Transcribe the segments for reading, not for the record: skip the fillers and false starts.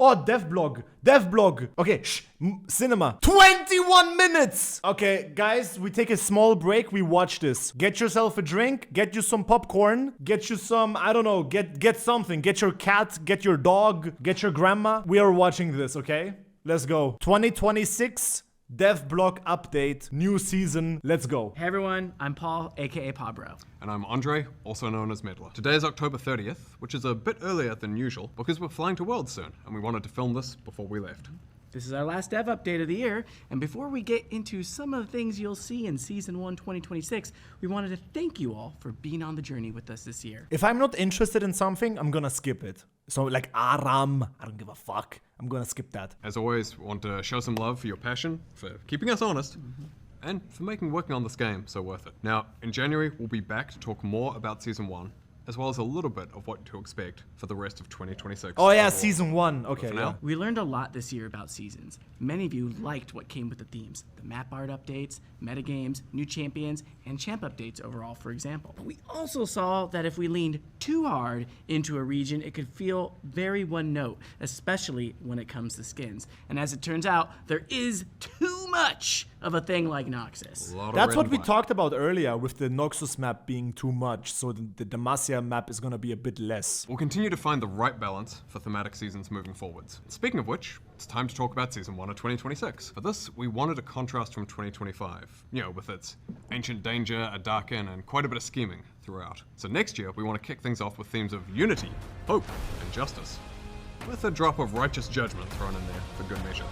Oh, dev blog. Okay, cinema. 21 minutes. Okay, guys, we take a small break. We watch this. Get yourself a drink. Get you some popcorn. Get you some, I don't know, get something. Get your cat. Get your dog. Get your grandma. We are watching this, okay? Let's go. 2026 Dev Block update. New season. Let's go. Hey everyone, I'm Paul, aka Pabro. And I'm Andre, also known as Medler. Today is October 30th, which is a bit earlier than usual because we're flying to Worlds soon, and we wanted to film this before we left. This is our last dev update of the year, and before we get into some of the things you'll see in Season 1 2026, we wanted to thank you all for being on the journey with us this year. If I'm not interested in something, I'm gonna skip it. So like Aram, I don't give a fuck. I'm gonna skip that. As always, we want to show some love for your passion, for keeping us honest, and for making working on this game so worth it. Now, in January, we'll be back to talk more about Season 1, as well as a little bit of what to expect for the rest of 2026. Oh yeah, overall. Season 1. Okay, For yeah. now, We learned a lot this year about seasons. Many of you liked what came with the themes, the map art updates, metagames, new champions, and champ updates overall, for example. But we also saw that if we leaned too hard into a region, it could feel very one note, especially when it comes to skins. And as it turns out, there is too much of a thing like Noxus. a lot of That's red what and we white. talked about earlier with the Noxus map being too much, so the Demacia map is gonna be a bit less. We'll continue to find the right balance for thematic seasons moving forwards. Speaking of which, it's time to talk about Season 1 of 2026. For this, we wanted a contrast from 2025, you know, with its ancient danger, a dark end, and quite a bit of scheming throughout. So next year, we want to kick things off with themes of unity, hope, and justice, with a drop of righteous judgment thrown in there for good measure.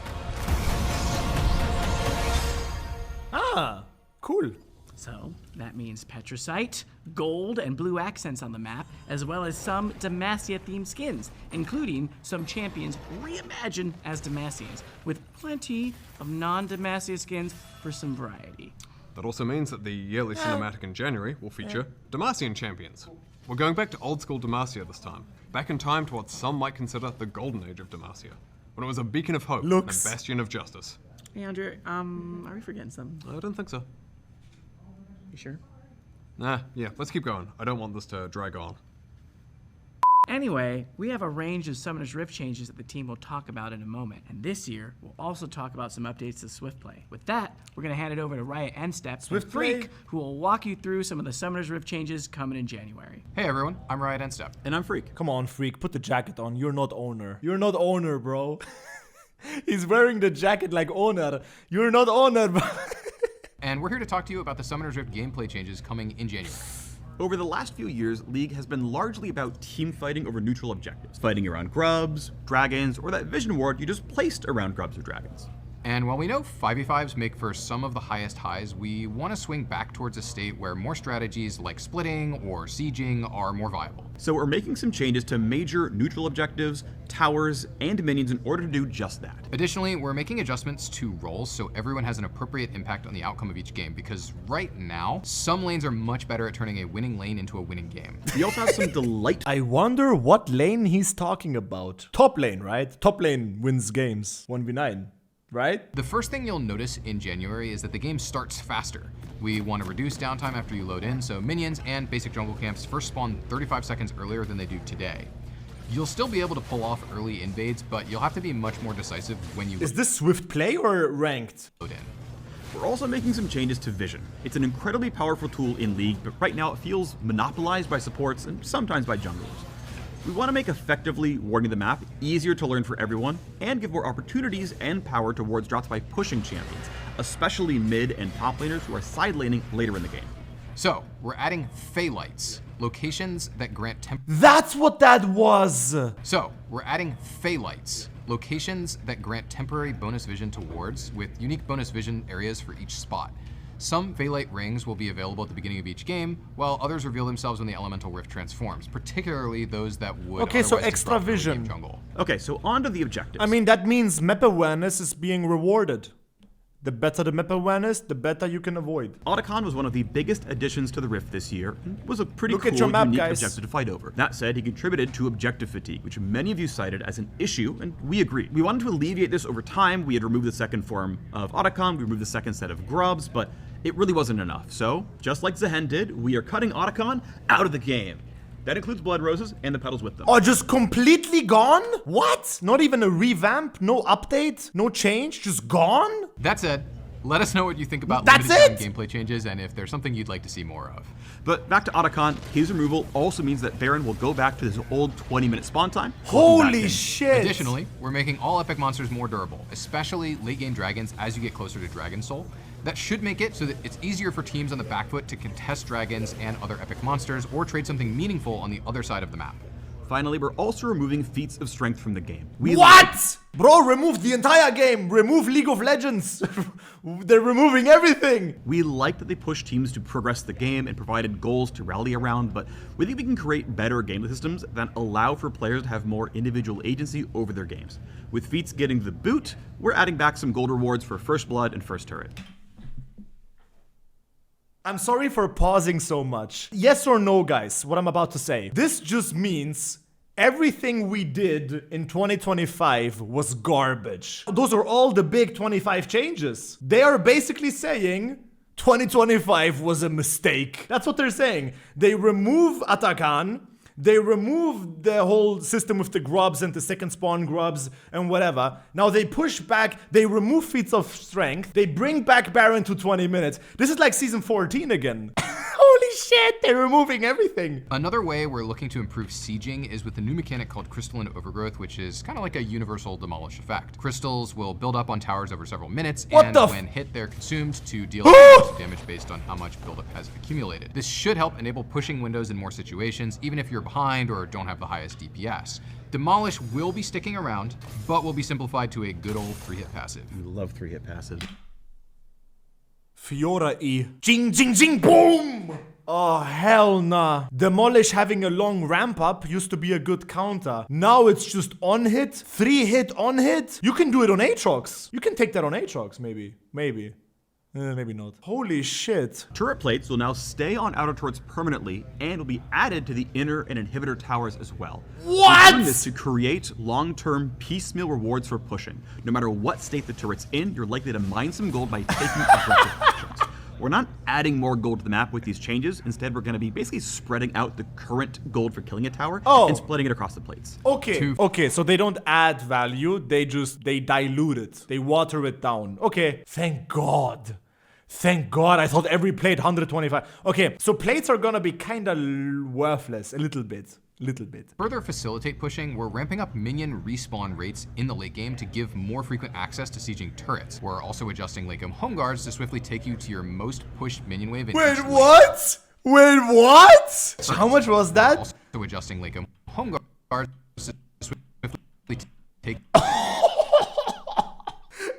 Ah, cool. So that means Petrocite, gold, and blue accents on the map, as well as some Demacia-themed skins, including some champions reimagined as Demacians, with plenty of non-Demacia skins for some variety. That also means that the yearly cinematic in January will feature Demacian champions. We're going back to old school Demacia this time, back in time to what some might consider the golden age of Demacia, when it was a beacon of hope Looks. and a bastion of justice. Hey, Andre, are we forgetting something? I don't think so. You sure? Nah, yeah, let's keep going. I don't want this to drag on. Anyway, we have a range of Summoner's Rift changes that the team will talk about in a moment. And this year, we'll also talk about some updates to Swift Play. With that, we're going to hand it over to Riot and Step, Swift and Freak, Play. who will walk you through some of the Summoner's Rift changes coming in January. Hey everyone, I'm Riot and Step. And I'm Freak. Come on, Freak, put the jacket on. You're not owner. You're not owner, bro. He's wearing the jacket like owner. You're not owner, bro. And we're here to talk to you about the Summoner's Rift gameplay changes coming in January. Over the last few years, League has been largely about team fighting over neutral objectives, fighting around grubs, dragons, or that vision ward you just placed around grubs or dragons. And while we know 5v5s make for some of the highest highs, we want to swing back towards a state where more strategies like splitting or sieging are more viable. So we're making some changes to major neutral objectives, towers, and minions in order to do just that. Additionally, we're making adjustments to roles so everyone has an appropriate impact on the outcome of each game, because right now, some lanes are much better at turning a winning lane into a winning game. We also have some delightful I wonder what lane he's talking about. Top lane, right? Top lane wins games. 1v9. Right? The first thing you'll notice in January is that the game starts faster. We want to reduce downtime after you load in, so minions and basic jungle camps first spawn 35 seconds earlier than they do today. You'll still be able to pull off early invades, but you'll have to be much more decisive when you Is this Swift Play or ranked? load in. We're also making some changes to Vision. It's an incredibly powerful tool in League, but right now it feels monopolized by supports and sometimes by junglers. We want to make effectively warding the map easier to learn for everyone, and give more opportunities and power towards drops by pushing champions, especially mid and top laners who are side laning later in the game. So, we're adding Phaelites, locations that grant That's what that was! temporary bonus vision to wards with unique bonus vision areas for each spot. Some Phaelite rings will be available at the beginning of each game, while others reveal themselves when the Elemental Rift transforms, particularly those that would Okay, so otherwise extra disrupt early game vision. jungle. Okay, so on to the objectives. I mean, that means map awareness is being rewarded. The better the map awareness, the better you can avoid. Otacon was one of the biggest additions to the Rift this year, and was a pretty Look cool, at your map, unique guys. objective to fight over. That said, he contributed to objective fatigue, which many of you cited as an issue, and we agree. We wanted to alleviate this over time. We had removed the second form of Otacon, we removed the second set of grubs, but it really wasn't enough. So, just like Zehen did, we are cutting Otacon out of the game. That includes Blood Roses and the petals with them. Oh, just completely gone? What? Not even a revamp? No update? No change? Just gone? That said, let us know what you think about That's limited time it? gameplay changes and if there's something you'd like to see more of. But back to Otacon, his removal also means that Baron will go back to his old 20-minute spawn time. Holy shit. Additionally, we're making all epic monsters more durable, especially late game dragons as you get closer to Dragon Soul. That should make it so that it's easier for teams on the back foot to contest dragons and other epic monsters or trade something meaningful on the other side of the map. Finally, we're also removing feats of strength from the game. What? Bro, remove the entire game. Remove League of Legends. They're removing everything. We like that they push teams to progress the game and provided goals to rally around, but we think we can create better gameplay systems that allow for players to have more individual agency over their games. With feats getting the boot, we're adding back some gold rewards for First Blood and First Turret. I'm sorry for pausing so much. Yes or no, guys, what I'm about to say. This just means everything we did in 2025 was garbage. Those are all the big 25 changes. They are basically saying 2025 was a mistake. That's what they're saying. They remove Atakan. They removed the whole system with the grubs and the second spawn grubs and whatever. Now they push back, they remove feats of strength, they bring back Baron to 20 minutes. This is like season 14 again. Holy shit, they're removing everything. Another way we're looking to improve sieging is with a new mechanic called Crystalline Overgrowth, which is kind of like a universal demolish effect. Crystals will build up on towers over several minutes, and when hit, they're consumed to deal damage based on how much buildup has accumulated. This should help enable pushing windows in more situations, even if you're behind or don't have the highest DPS. Demolish will be sticking around, but will be simplified to a good old 3-hit passive. We love 3-hit passive. Fiora E. Jing, jing, jing, boom! Oh, hell nah. Demolish having a long ramp up used to be a good counter. Now it's just on hit, 3-hit on hit. You can do it on Aatrox. You can take that on Aatrox, maybe. Maybe. Maybe not. Holy shit. Turret plates will now stay on outer turrets permanently and will be added to the inner and inhibitor towers as well. What? We're doing this to create long-term piecemeal rewards for pushing. No matter what state the turret's in, you're likely to mine some gold by taking aggressive actions. We're not adding more gold to the map with these changes. Instead, we're going to be basically spreading out the current gold for killing a tower and splitting it across the plates. Okay, so they don't add value, they dilute it. They water it down. Okay, thank God. Thank God, I thought every plate 125. Okay, so plates are gonna be kinda worthless, a little bit. Further facilitate pushing, we're ramping up minion respawn rates in the late game to give more frequent access to sieging turrets. We're also adjusting late game home guards to swiftly take you to your most pushed minion wave in each What? Wait, what? So how much was that? Also adjusting late game home guards to swiftly take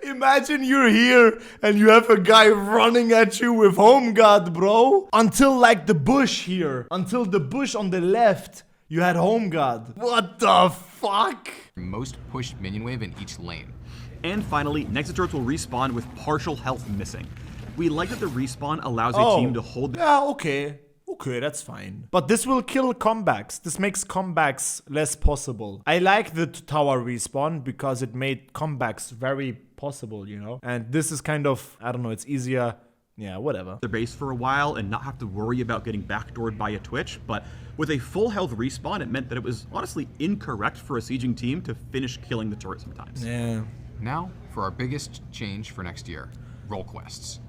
Imagine you're here and you have a guy running at you with home guard, bro. Until like the bush here. Until the bush on the left, you had home guard. What the fuck? most pushed minion wave in each lane. And finally, Nexus turrets will respawn with partial health missing. We like that the respawn allows a team to hold... Yeah, okay. Okay, that's fine. But this will kill comebacks. This makes comebacks less possible. I like the tower respawn because it made comebacks very possible, you know? And this is kind of, I don't know, it's easier. Yeah, whatever. Their base for a while and not have to worry about getting backdoored by a Twitch, but with a full health respawn, it meant that it was honestly incorrect for a sieging team to finish killing the turret sometimes. Yeah. Now, for our biggest change for next year, role quests.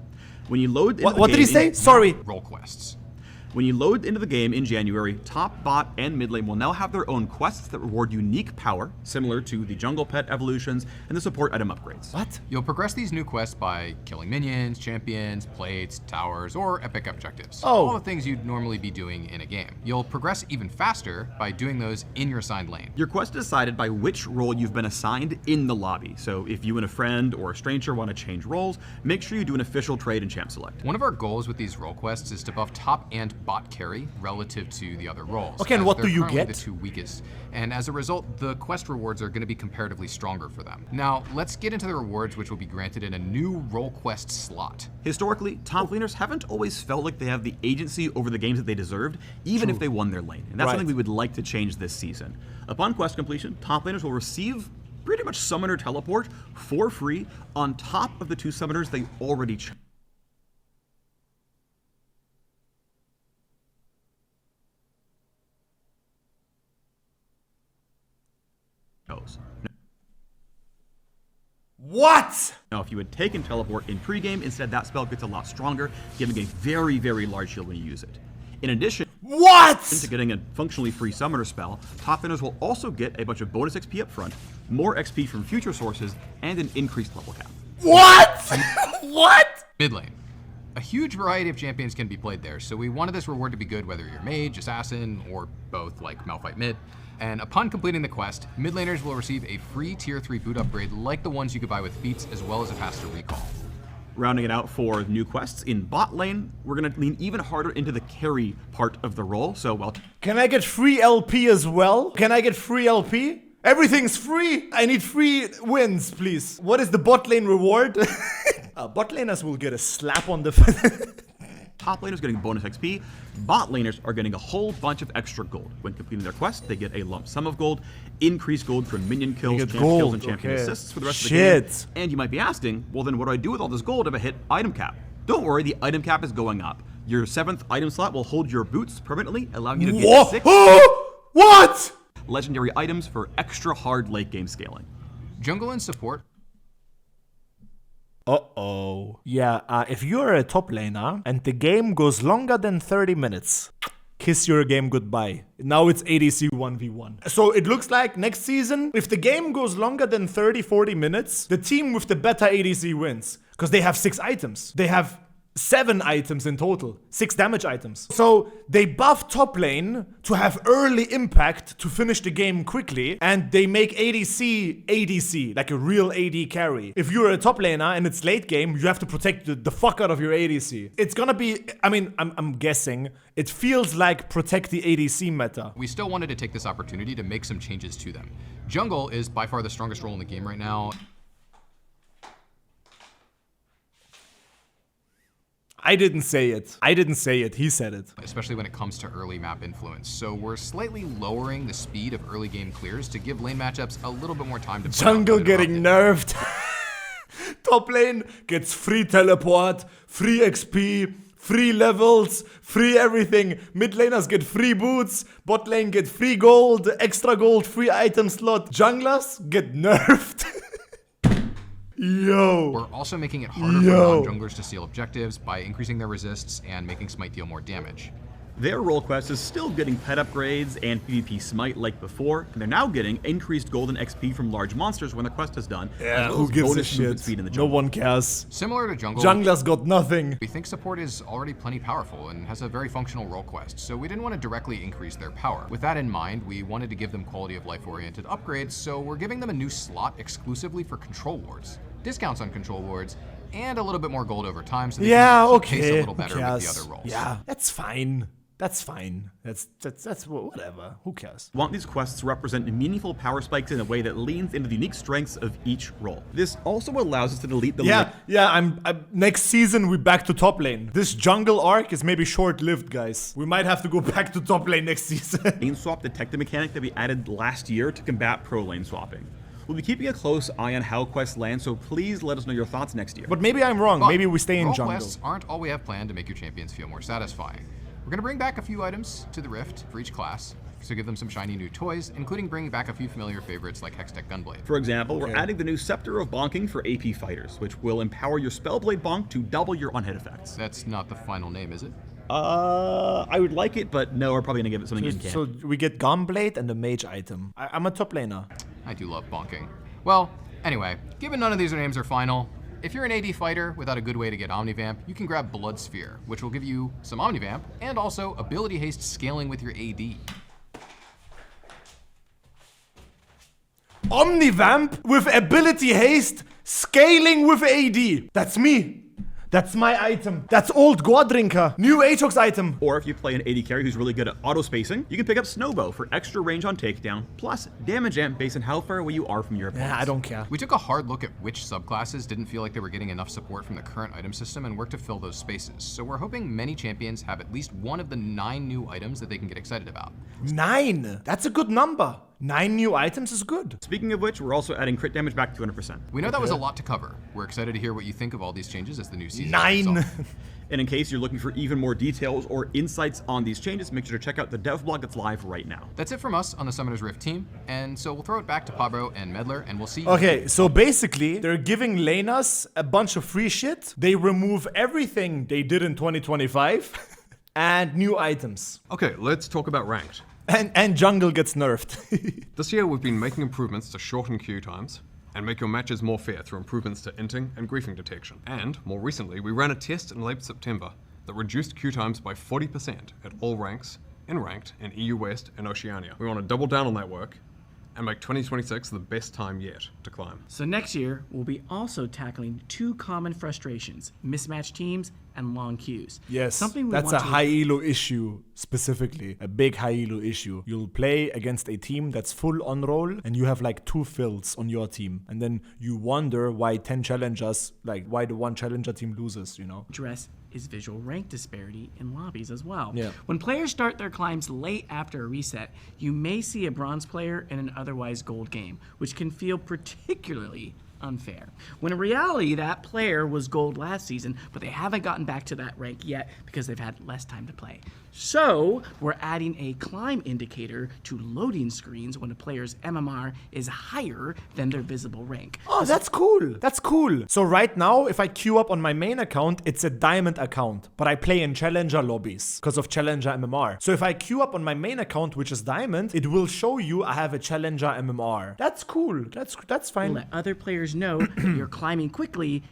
When you load into the What game did he say? Sorry. Role quests. When you load into the game in January, top, bot, and mid lane will now have their own quests that reward unique power, similar to the jungle pet evolutions and the support item upgrades. What? You'll progress these new quests by killing minions, champions, plates, towers, or epic objectives. All the things you'd normally be doing in a game. You'll progress even faster by doing those in your assigned lane. Your quest is decided by which role you've been assigned in the lobby. So if you and a friend or a stranger want to change roles, make sure you do an official trade in champ select. One of our goals with these role quests is to buff top and bot carry relative to the other roles. Okay, and what do you get? The two weakest. And as a result, the quest rewards are going to be comparatively stronger for them. Now, let's get into the rewards which will be granted in a new role quest slot. Historically, top laners haven't always felt like they have the agency over the games that they deserved, even if they won their lane. And that's something we would like to change this season. Upon quest completion, top laners will receive pretty much summoner teleport for free on top of the 2 summoners they already chose. What? Now, if you had taken Teleport in pregame, instead that spell gets a lot stronger, giving a very, very large shield when you use it. In addition What? to getting a functionally free summoner spell, top laners will also get a bunch of bonus XP up front, more XP from future sources, and an increased level cap. What? What? Mid lane. A huge variety of champions can be played there, so we wanted this reward to be good whether you're mage, assassin, or both like Malphite mid. And upon completing the quest, mid laners will receive a free tier 3 boot upgrade like the ones you could buy with feats, as well as a faster recall. Rounding it out for new quests, in bot lane, we're going to lean even harder into the carry part of the role, so well... Can I get free LP as well? Can I get free LP? Everything's free! I need free wins, please. What is the bot lane reward? Bot laners will get a slap on the... Top laners getting bonus XP, bot laners are getting a whole bunch of extra gold. When completing their quest, they get a lump sum of gold, increased gold from minion kills, get champ kills, gold, and champion okay. assists for the rest of Shit. the game. And you might be asking, well then what do I do with all this gold if I hit item cap? Don't worry, the item cap is going up. Your 7th item slot will hold your boots permanently, allowing you to get 6 What? legendary items for extra hard late game scaling. Jungle and support. Uh-oh. Yeah, if you're a top laner and the game goes longer than 30 minutes, kiss your game goodbye. Now it's ADC 1v1. So it looks like next season, if the game goes longer than 30-40 minutes, the team with the better ADC wins. Because they have 6 items. They have 7 items in total. 6 damage items. So they buff top lane to have early impact to finish the game quickly. And they make ADC, like a real AD carry. If you're a top laner and it's late game, you have to protect the fuck out of your ADC. It's gonna be, I mean, I'm guessing, it feels like protect the ADC meta. We still wanted to take this opportunity to make some changes to them. Jungle is by far the strongest role in the game right now. I didn't say it. I didn't say it. He said it. Especially when it comes to early map influence. So we're slightly lowering the speed of early game clears to give lane matchups a little bit more time to put out Jungle what it getting erupted. nerfed. Top lane gets free teleport, free XP, free levels, free everything. Mid laners get free boots, bot lane get free gold, extra gold, free item slot. Junglers get nerfed. Yo. We're also making it harder for non-junglers to steal objectives by increasing their resists and making Smite deal more damage. Their role quest is still getting pet upgrades and PvP smite like before, and they're now getting increased golden XP from large monsters when the quest is done. Yeah, as well who as gives a bonus movement shit? speed in the No jungle. one cares. Similar to jungle, Junglers got nothing. we think support is already plenty powerful and has a very functional role quest, so we didn't want to directly increase their power. With that in mind, we wanted to give them quality of life oriented upgrades, so we're giving them a new slot exclusively for control wards, discounts on control wards, and a little bit more gold over time so they Yeah, can okay. pace a little better Who with cares? the other roles. Yeah, that's fine. That's fine. That's whatever. Who cares? Want these quests to represent meaningful power spikes in a way that leans into the unique strengths of each role. This also allows us to delete the Yeah. I'm next season we back to top lane. This jungle arc is maybe short-lived, guys. We might have to go back to top lane next season. lane swap detective mechanic that we added last year to combat pro lane swapping. We'll be keeping a close eye on how quests land, so please let us know your thoughts next year. But maybe I'm wrong. But Maybe we stay in role jungle. quests aren't all we have planned to make your champions feel more satisfying. We're gonna bring back a few items to the Rift for each class, so give them some shiny new toys, including bringing back a few familiar favorites like Hextech Gunblade. For example, we're adding the new Scepter of Bonking for AP fighters, which will empower your Spellblade Bonk to double your on-hit effects. That's not the final name, is it? I would like it, but no, we're probably gonna give it something in camp. So we get Gunblade and a mage item. I'm a top laner. I do love bonking. Well, anyway, given none of these names are final, if you're an AD fighter without a good way to get Omnivamp, you can grab Blood Sphere, which will give you some Omnivamp and also ability haste scaling with your AD. Omnivamp with ability haste, scaling with AD. That's me. That's my item. That's old Guadrinker. New Aatrox item. Or if you play an AD carry who's really good at auto-spacing, you can pick up Snowbow for extra range on takedown, plus damage amp based on how far away you are from your opponents. Yeah, I don't care. We took a hard look at which subclasses didn't feel like they were getting enough support from the current item system and worked to fill those spaces. So we're hoping many champions have at least one of the 9 new items that they can get excited about. 9. That's a good number. 9 new items is good. Speaking of which, we're also adding crit damage back to 200%. We know that was a lot to cover. We're excited to hear what you think of all these changes as the new season kicks 9. off. And in case you're looking for even more details or insights on these changes, make sure to check out the dev blog that's live right now. That's it from us on the Summoner's Rift team, and so we'll throw it back to Pablo and Medler, and we'll see you. Okay, so basically, they're giving laners a bunch of free shit. They remove everything they did in 2025 and new items. Okay, let's talk about ranked. And jungle gets nerfed. This year we've been making improvements to shorten queue times and make your matches more fair through improvements to inting and griefing detection. And, more recently, we ran a test in late September that reduced queue times by 40% at all ranks, in ranked, in EU West and Oceania. We want to double down on that work and make 2026 the best time yet to climb. So next year, we'll be also tackling 2 common frustrations, mismatched teams and long queues. Yes, Something we that's want a to high elo issue specifically, a big high elo issue. You'll play against a team that's full on roll and you have like 2 fills on your team. And then you wonder why 10 challengers, like why the 1 challenger team loses, you know? address is visual rank disparity in lobbies as well. Yeah. When players start their climbs late after a reset, you may see a bronze player in an otherwise gold game, which can feel particularly unfair. When in reality, that player was gold last season, but they haven't gotten back to that rank yet because they've had less time to play. So, we're adding a climb indicator to loading screens when a player's MMR is higher than their visible rank. Oh, that's cool. That's cool. So right now, if I queue up on my main account, it's a diamond account, but I play in challenger lobbies because of challenger MMR. So if I queue up on my main account, which is diamond, it will show you I have a challenger MMR. That's cool. That's fine. Let other players know that you're climbing quickly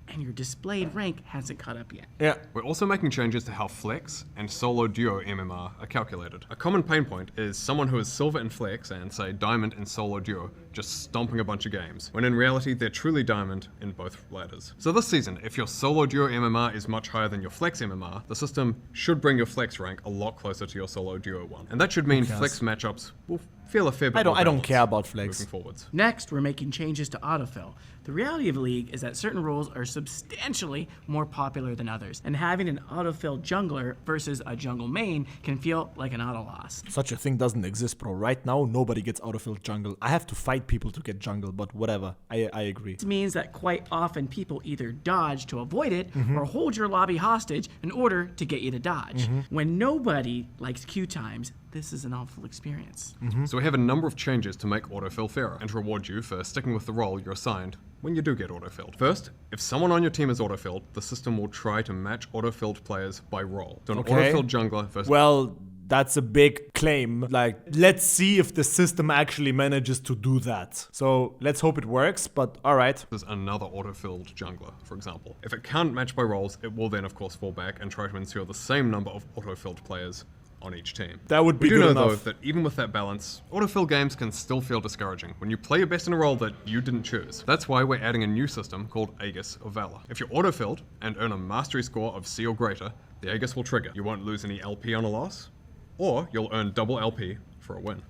and your displayed rank hasn't caught up yet. Yeah. We're also making changes to how Flex and Solo Duo MMR are calculated. A common pain point is someone who is Silver in Flex and, say, Diamond in Solo Duo just stomping a bunch of games, when in reality they're truly Diamond in both ladders. So this season, if your Solo Duo MMR is much higher than your Flex MMR, the system should bring your Flex rank a lot closer to your Solo Duo one. And that should mean Flex matchups will feel a fair bit more I don't balanced care about Flex. moving forwards. Next, we're making changes to autofill. The reality of League is that certain roles are substantially more popular than others, and having an autofill jungler versus a jungle main can feel like an auto loss. Such a thing doesn't exist, bro. Right now, nobody gets autofilled jungle. I have to fight people to get jungle, but whatever. I agree. This means that quite often people either dodge to avoid it or hold your lobby hostage in order to get you to dodge. When nobody likes queue times, this is an awful experience. So we have a number of changes to make autofill fairer and to reward you for sticking with the role you're assigned when you do get autofilled. First, if someone on your team is autofilled, the system will try to match autofilled players by role. So an autofilled jungler versus... Well, that's a big claim. Like, let's see if the system actually manages to do that. So let's hope it works, but all right. There's another autofilled jungler, for example. If it can't match by roles, it will then of course fall back and try to ensure the same number of autofilled players on each team. That would be we do good know enough. though that even with that balance, autofill games can still feel discouraging when you play your best in a role that you didn't choose. That's why we're adding a new system called Aegis of Valor. If you're autofilled and earn a mastery score of C or greater, the Aegis will trigger. You won't lose any LP on a loss, or you'll earn double LP for a win.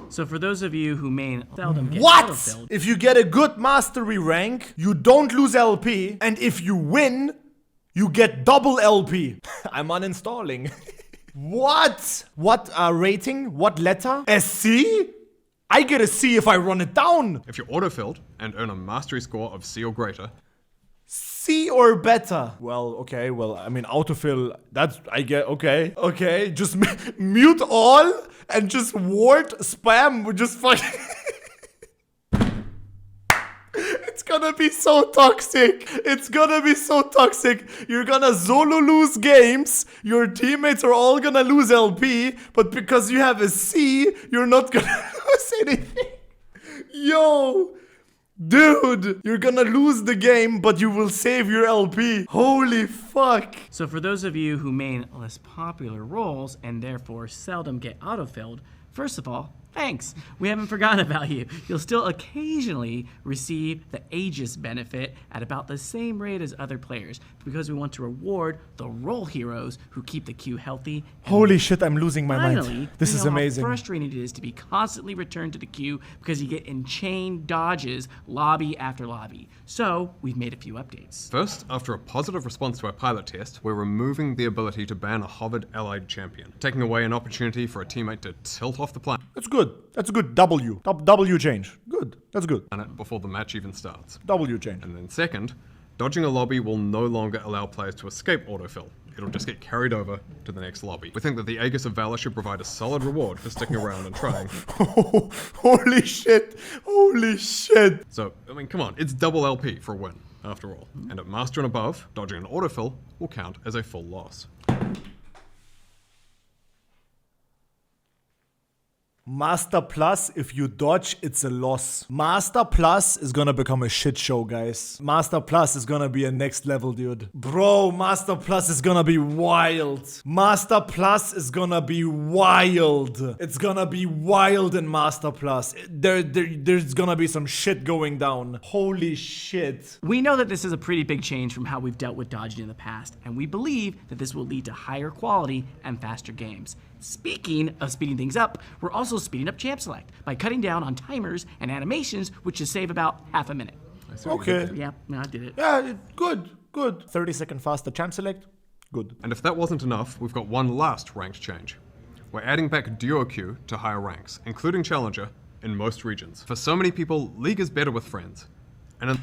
So for those of you who may seldom get What? autofilled, If you get a good mastery rank, you don't lose LP, and if you win, you get double LP. I'm uninstalling. What? What rating? What letter? A C? I get a C if I run it down. If you're autofilled and earn a mastery score of C or greater, C or better. Well, okay. Well, I mean, autofill. That's I get. Okay. Okay. Just mute all and just ward spam. Just fucking. It's gonna be so toxic. It's gonna be so toxic. You're gonna solo lose games. Your teammates are all gonna lose LP, but because you have a C, you're not gonna lose anything. Yo, dude, you're gonna lose the game, but you will save your LP. Holy fuck. so for those of you who main less popular roles and therefore seldom get autofilled, first of all, thanks. We haven't forgotten about you. You'll still occasionally receive the Aegis benefit at about the same rate as other players because we want to reward the role heroes who keep the queue healthy. And Holy shit, I'm losing my finally, mind. This we is know amazing. How frustrating it is to be constantly returned to the queue because you get enchained dodges lobby after lobby. So we've made a few updates. first, after a positive response to our pilot test, we're removing the ability to ban a hovered allied champion, taking away an opportunity for a teammate to tilt off the planet. That's good. good. That's a good W. W change. Good. That's good. It before the match even starts. W change. And then second, dodging a lobby will no longer allow players to escape autofill. It'll just get carried over to the next lobby. We think that the Aegis of Valor should provide a solid reward for sticking around and trying. Holy shit. Holy shit. So, I mean, come on, it's double LP for a win, after all. And at Master and above, dodging an autofill will count as a full loss. Master Plus, if you dodge, it's a loss. Master Plus is gonna become a shit show, guys. Master Plus is gonna be a next level, dude. Bro, Master Plus is gonna be wild. Master Plus is gonna be wild. It's gonna be wild in Master Plus. There's gonna be some shit going down. Holy shit. We know that this is a pretty big change from how we've dealt with dodging in the past, and we believe that this will lead to higher quality and faster games. Speaking of speeding things up, we're also speeding up Champ Select by cutting down on timers and animations, which should save about half a minute. Okay. Yeah, I did it. Yeah, good. 30-second faster champ select. Good. And if that wasn't enough, we've got one last ranked change. We're adding back duo queue to higher ranks, including Challenger, in most regions. For so many people, League is better with friends. And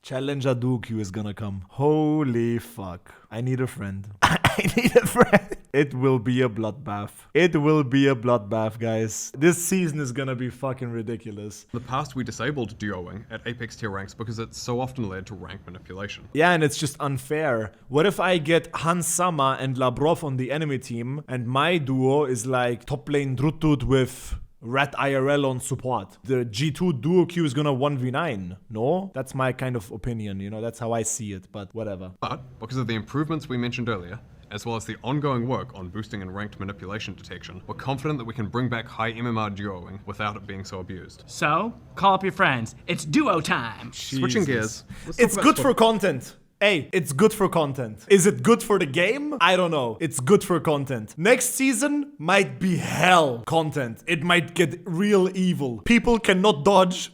Challenger duo queue is gonna come. Holy fuck. I need a friend. I need a friend. It will be a bloodbath. It will be a bloodbath, guys. This season is gonna be fucking ridiculous. in the past, we disabled duoing at Apex tier ranks because it so often led to rank manipulation. Yeah, and it's just unfair. What if I get Hans Sama and Labrov on the enemy team, and my duo is like top lane Drutut with Rat IRL on support? The G2 duo queue is gonna 1v9, no? That's my kind of opinion, you know, that's how I see it, but whatever. But because of the improvements we mentioned earlier, as well as the ongoing work on boosting and ranked manipulation detection, we're confident that we can bring back high MMR duoing without it being so abused. So, call up your friends. It's duo time. Switching gears, let's talk It's about good Swift- for content. Hey, it's good for content. Is it good for the game? I don't know. It's good for content. Next season might be hell content. It might get real evil. People cannot dodge.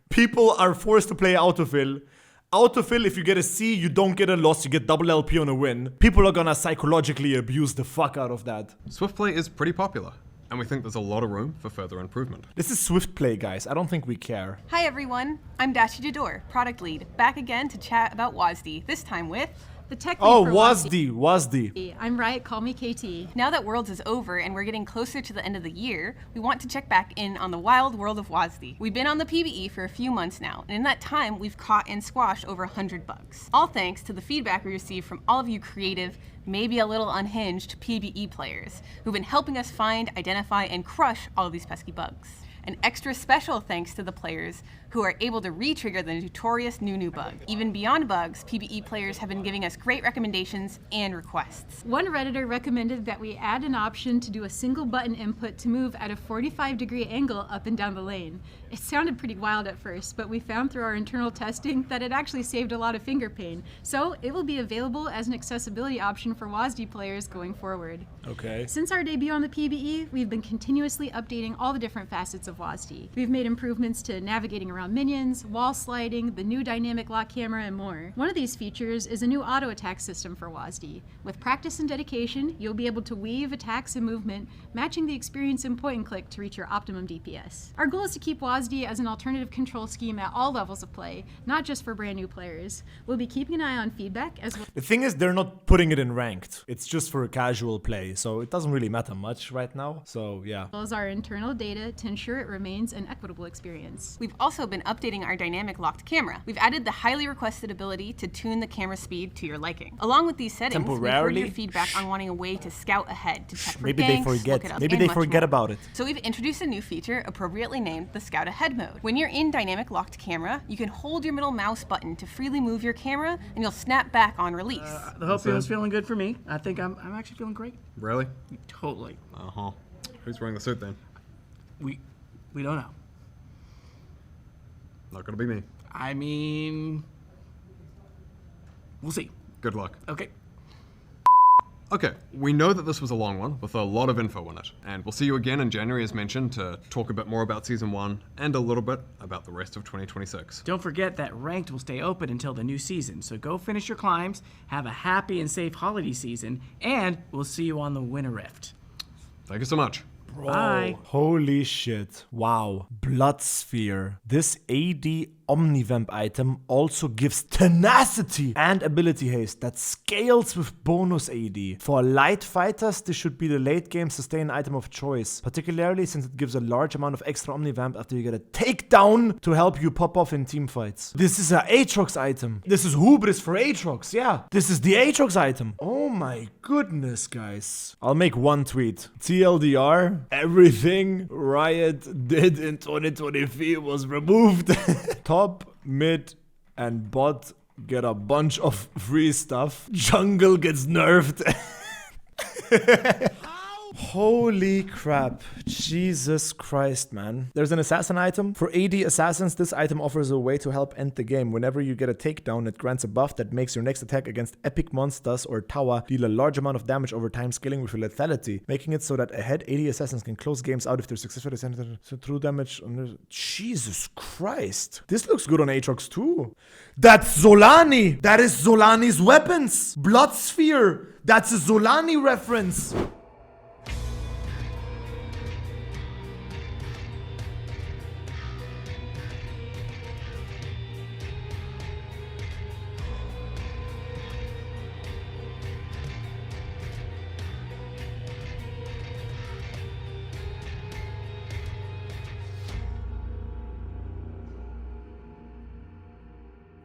People are forced to play autofill. Autofill, if you get a C, you don't get a loss, you get double LP on a win. People are gonna psychologically abuse the fuck out of that. Swift play is pretty popular, and we think there's a lot of room for further improvement. This is Swift play, guys. I don't think we care. Hi everyone, I'm Dashi Jador, product lead, back again to chat about WASD, this time with... The tech Oh, lead for WASD. I'm Riot, call me KT. Now that Worlds is over and we're getting closer to the end of the year, we want to check back in on the wild world of WASD. We've been on the PvE for a few months now, and in that time, we've caught and squashed over 100 bugs. All thanks to the feedback we received from all of you creative, maybe a little unhinged PvE players, who've been helping us find, identify, and crush all of these pesky bugs. An extra special thanks to the players who are able to re-trigger the notorious new bug. Even beyond bugs, PvE players have been giving us great recommendations and requests. One Redditor recommended that we add an option to do a single button input to move at a 45-degree angle up and down the lane. It sounded pretty wild at first, but we found through our internal testing that it actually saved a lot of finger pain. So it will be available as an accessibility option for WASD players going forward. Okay. Since our debut on the PvE, we've been continuously updating all the different facets of WASD. We've made improvements to navigating around minions, wall sliding, the new dynamic lock camera, and more. One of these features is a new auto attack system for WASD. With practice and dedication, you'll be able to weave attacks and movement, matching the experience in point and click to reach your optimum DPS. Our goal is to keep WASD as an alternative control scheme at all levels of play, not just for brand new players. We'll be keeping an eye on feedback as well. The thing is, they're not putting it in ranked. It's just for casual play, so it doesn't really matter much right now. So, yeah. As well as our internal data to ensure it remains an equitable experience. We've also been updating our dynamic locked camera. We've added the highly requested ability to tune the camera speed to your liking. Along with these settings, we've heard Temporarily? your feedback on wanting a way to scout ahead to check for Maybe ganks, they look forget. at us, Maybe and they much forget more. about it. So we've introduced a new feature appropriately named the Scout Ahead mode. When you're in dynamic locked camera, you can hold your middle mouse button to freely move your camera, and you'll snap back on release. The whole feeling's feeling good for me. I think I'm actually feeling great. Really? Totally. Uh-huh. Who's wearing the suit then? We don't know. Not gonna be me. I mean, we'll see. Good luck. Okay. Okay, we know that this was a long one with a lot of info in it, and we'll see you again in January as mentioned to talk a bit more about Season 1 and a little bit about the rest of 2026. Don't forget that Ranked will stay open until the new season, so go finish your climbs, have a happy and safe holiday season, and we'll see you on the Winter Rift. Thank you so much. Bye. Holy shit. Wow. Blood Sphere. This AD Omnivamp item also gives tenacity and ability haste that scales with bonus AD. For light fighters, this should be the late game sustain item of choice, particularly since it gives a large amount of extra Omnivamp after you get a takedown to help you pop off in team fights. This is an Aatrox item. This is Hubris for Aatrox, yeah. This is the Aatrox item. Oh my goodness, guys. I'll make one tweet. TLDR, everything Riot did in 2023 was removed. Top, mid, and bot get a bunch of free stuff. Jungle gets nerfed. Holy crap. Jesus Christ, man. There's an assassin item. For AD assassins, this item offers a way to help end the game. Whenever you get a takedown, it grants a buff that makes your next attack against epic monsters or tower deal a large amount of damage over time, scaling with your lethality, making it so that ahead AD assassins can close games out if they're successful. So true damage. Jesus Christ. This looks good on Aatrox too. That's Solani. That is Solani's weapons. Blood Sphere. That's a Solani reference.